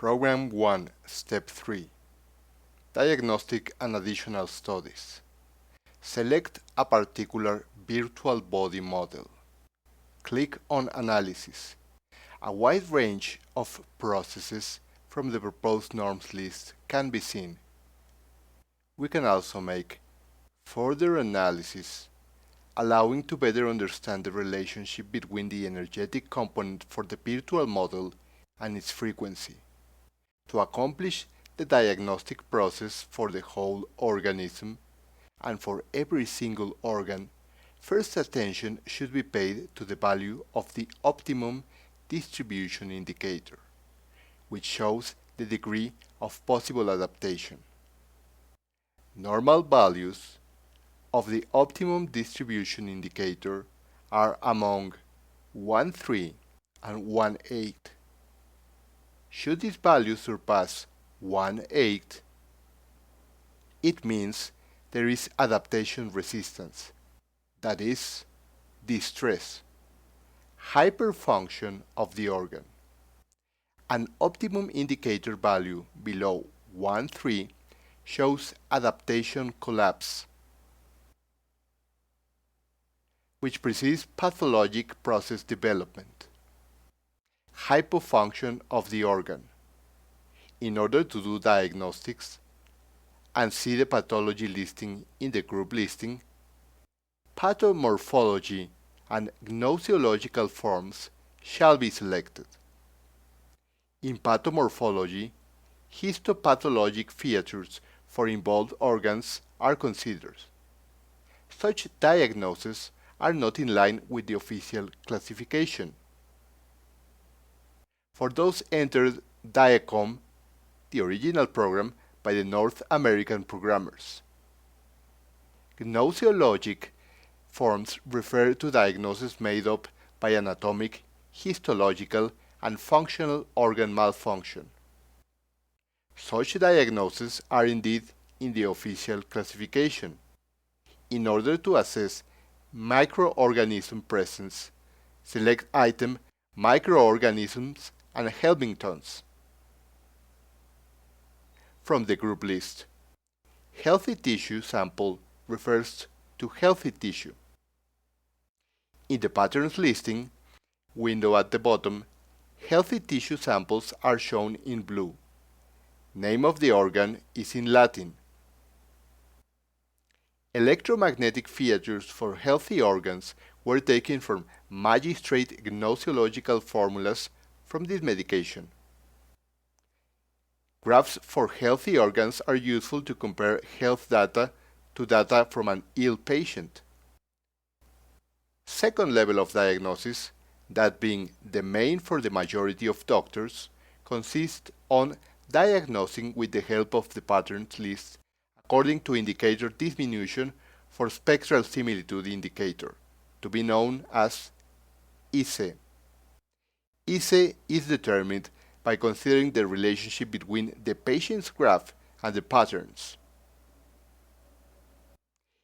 Program 1, Step 3. Diagnostic and additional studies. Select a particular virtual body model. Click on Analysis. A wide range of processes from the proposed norms list can be seen. We can also make further analysis, allowing to better understand the relationship between the energetic component for the virtual model and its frequency. To accomplish the diagnostic process for the whole organism and for every single organ, first attention should be paid to the value of the optimum distribution indicator, which shows the degree of possible adaptation. Normal values of the optimum distribution indicator are among 1,3 and 1,8. Should this value surpass 1,8, it means there is adaptation resistance, that is, distress, hyperfunction of the organ. An optimum indicator value below 1,3 shows adaptation collapse, which precedes pathologic process development. Hypofunction of the organ. In order to do diagnostics and see the pathology listing in the group listing, pathomorphology and gnosiological forms shall be selected. In pathomorphology, histopathologic features for involved organs are considered. Such diagnoses are not in line with the official classification. For those entered Diacom, the original program by the North American programmers. Gnosiologic forms refer to diagnoses made up by anatomic, histological, and functional organ malfunction. Such diagnoses are indeed in the official classification. In order to assess microorganism presence, select item Microorganisms and Helmingtons from the group list. Healthy tissue sample refers to healthy tissue. In the patterns listing window at the bottom, healthy tissue samples are shown in blue. Name of the organ is in Latin. Electromagnetic features for healthy organs were taken from magistrate gnosiological formulas from this medication. Graphs for healthy organs are useful to compare health data to data from an ill patient. Second level of diagnosis, that being the main for the majority of doctors, consists on diagnosing with the help of the patterns list according to indicator diminution for spectral similitude indicator, to be known as ISE. ISE is determined by considering the relationship between the patient's graph and the patterns.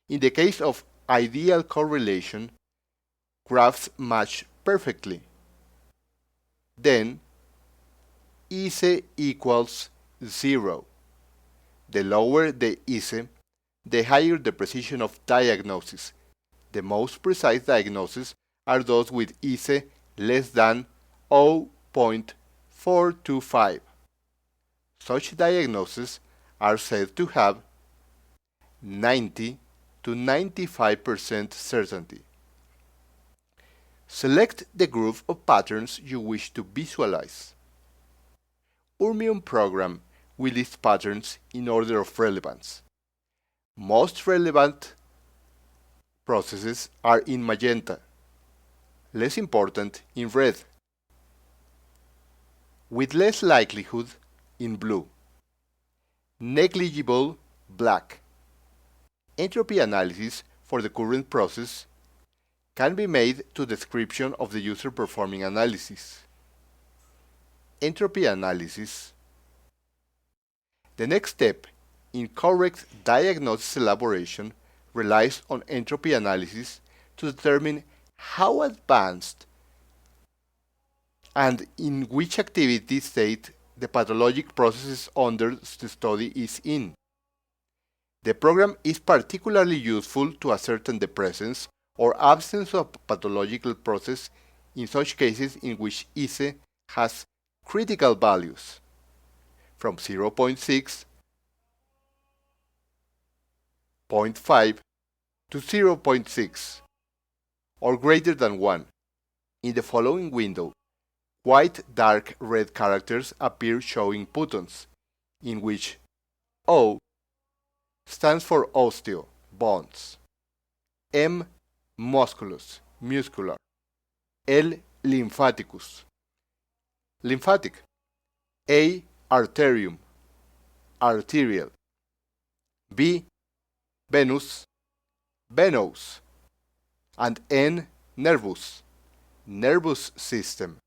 In the case of ideal correlation, graphs match perfectly. Then, ISE equals 0. The lower the ISE, the higher the precision of diagnosis. The most precise diagnoses are those with ISE less than 0.425. Such diagnoses are said to have 90 to 95% certainty. Select the group of patterns you wish to visualize. Urmium program will list patterns in order of relevance. Most relevant processes are in magenta, less important in red, with less likelihood in blue, negligible black. Entropy analysis for the current process can be made to description of the user performing analysis. Entropy analysis. The next step in correct diagnosis elaboration relies on entropy analysis to determine how advanced and in which activity state the pathologic processes under the study is in. The program is particularly useful to ascertain the presence or absence of pathological process in such cases in which ICE has critical values from 0.6, 0.5 to 0.6 or greater than 1. In the following window, white dark red characters appear showing buttons, in which O stands for osteo, bones, M musculus, muscular, L lymphaticus, lymphatic, A arterium, arterial, B venous, venous, and N nervus, nervous system.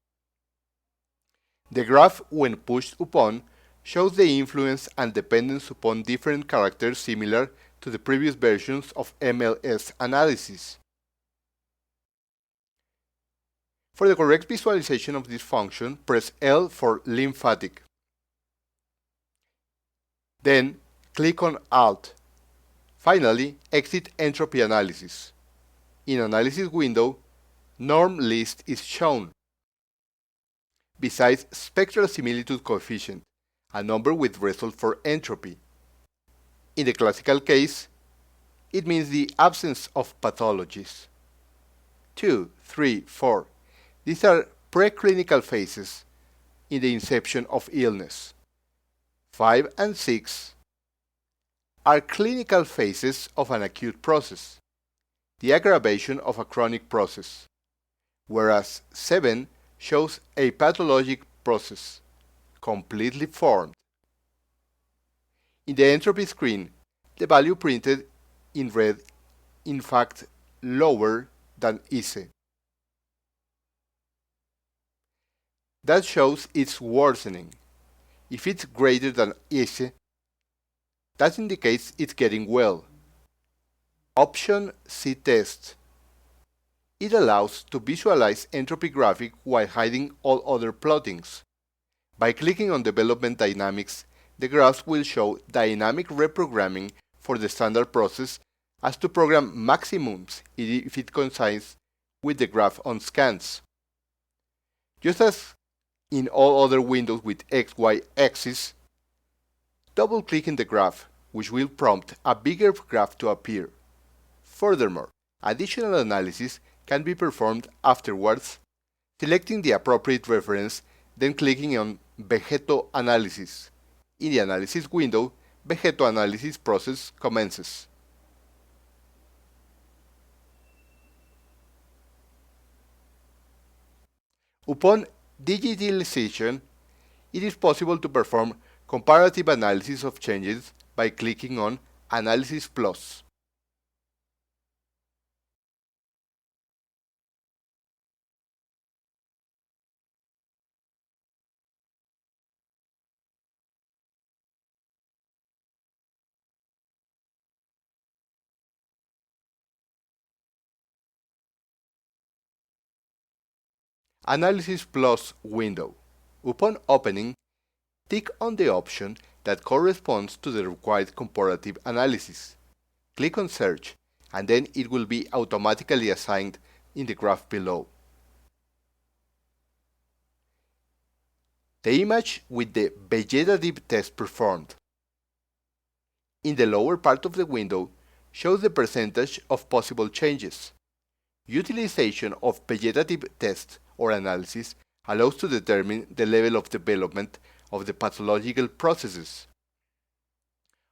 The graph, when pushed upon, shows the influence and dependence upon different characters similar to the previous versions of MLS analysis. For the correct visualization of this function, press L for lymphatic. Then, click on Alt. Finally, exit entropy analysis. In Analysis window, norm list is shown. Besides spectral similitude coefficient, a number with result for entropy. In the classical case, it means the absence of pathologies. 2, 3, 4. These are preclinical phases in the inception of illness. 5 and 6 are clinical phases of an acute process, the aggravation of a chronic process, whereas 7 shows a pathologic process, completely formed. In the entropy screen, the value printed in red in fact lower than ICE. That shows it's worsening. If it's greater than ICE, that indicates it's getting well. Option C test. It allows to visualize entropy graphic while hiding all other plottings. By clicking on Development Dynamics, the graphs will show dynamic reprogramming for the standard process as to program maximums if it coincides with the graph on scans. Just as in all other windows with XY axis, double-click in the graph, which will prompt a bigger graph to appear. Furthermore, additional analysis can be performed afterwards, selecting the appropriate reference, then clicking on Vegeto Analysis. In the Analysis window, Vegeto Analysis process commences. Upon digitalization, it is possible to perform comparative analysis of changes by clicking on Analysis Plus. Analysis Plus window. Upon opening, tick on the option that corresponds to the required comparative analysis. Click on Search, and then it will be automatically assigned in the graph below. The image with the vegetative test performed. In the lower part of the window, shows the percentage of possible changes. Utilization of vegetative test or analysis allows to determine the level of development of the pathological processes.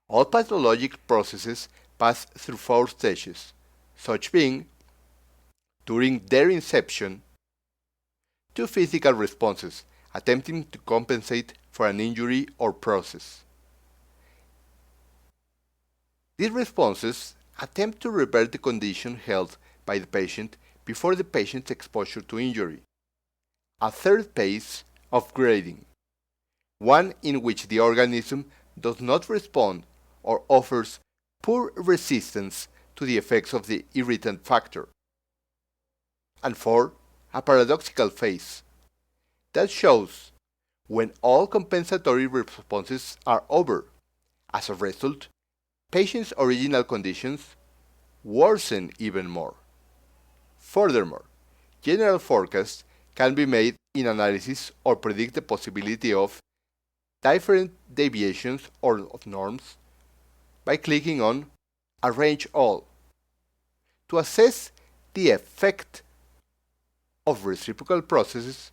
All pathologic processes pass through 4 stages, such being, during their inception, 2 physical responses attempting to compensate for an injury or process. These responses attempt to revert the condition held by the patient before the patient's exposure to injury. A third phase of grading, one in which the organism does not respond or offers poor resistance to the effects of the irritant factor. And 4, a paradoxical phase that shows when all compensatory responses are over. As a result, patients' original conditions worsen even more. Furthermore, general forecasts can be made in analysis or predict the possibility of different deviations or of norms by clicking on Arrange All. To assess the effect of reciprocal processes,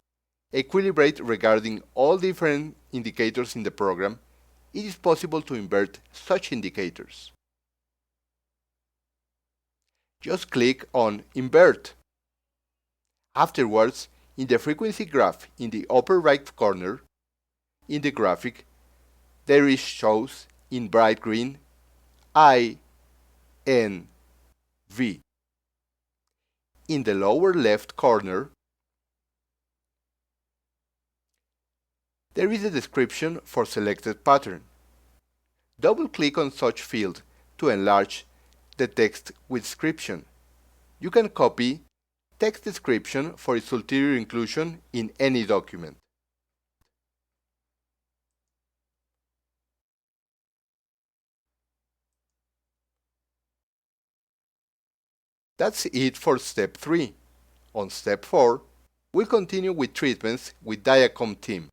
equilibrate regarding all different indicators in the program, it is possible to invert such indicators. Just click on Invert. Afterwards, in the frequency graph in the upper right corner, in the graphic, there is shows in bright green I, N, V. In the lower left corner, there is a description for selected pattern. Double-click on such field to enlarge the text with description. You can copy text description for its ulterior inclusion in any document. That's it for step 3. On step 4, we'll continue with treatments with Diacom team.